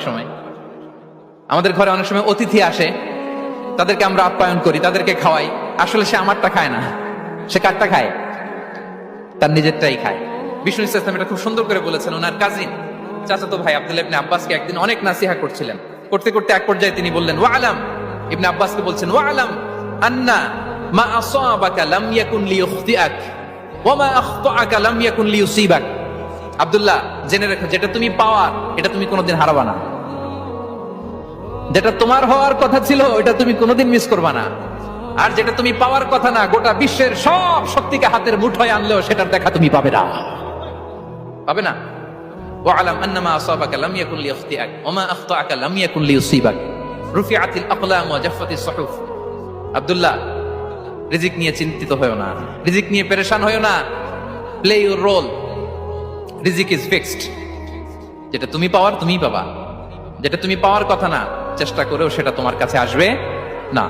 সময় আমাদের ঘরে অনেক সময় অতিথি আসে, তাদেরকে আমরা আপ্যায়ন করি, তাদেরকে খাওয়াই। আসলে সে আমারটা খায় না, সে কারটা খায়? তার নিজেরটাই খায়। বিষ্ণু ইসলাম এটা খুব সুন্দর করে বলেছেন। ওনার কাজিন চাচাতো ভাই আব্দুল্লাহ ইবনে আব্বাসকে একদিন অনেক নাসিহা করছিলেন। করতে করতে এক পর্যায়ে তিনি বললেন, ওয়া আলাম, ইবনে আব্বাসকে বলছেন, ওয়া আলাম আন্না মা আসাবাকা লাম ইয়াকুন লিইখতিআক ওয়া মা আখতাআকা লাম ইয়াকুন লিইউসিবাক। আব্দুল্লাহ, জেনে রেখো, যেটা তুমি পাওয়ার এটা তুমি কোনোদিন হারাবা না। যেটা তোমার হওয়ার কথা ছিল ওটা তুমি কোনোদিন মিস করবা না। আর যেটা তুমি পাওয়ার কথা না, গোটা বিশ্বের সব শক্তিকে হাতের মুঠোয় আনলেও সেটার দেখা তুমি পাবে না, পাবে না। ওয়ালাম আন্নামা আসাবাকা লাম ইয়াকুন লিইখতিআক ওয়া মা আখতাআকা লাম ইয়াকুন লিইউসিবাক। রুফিআতিল আকলাম ওয়া জাফফাতিস সুহুফ। আব্দুল্লাহ, রিজিক নিয়ে চিন্তিত হয়ো না, রিজিক নিয়ে পেরেশান হয়ো না। প্লে ইউর রোল, রিজিক ইজ ফিক্সড। যেটা তুমি পাওয়ার তুমিই পাবা, যেটা তুমি পাওয়ার কথা না চেষ্টা করেও সেটা তোমার কাছে আসবে না।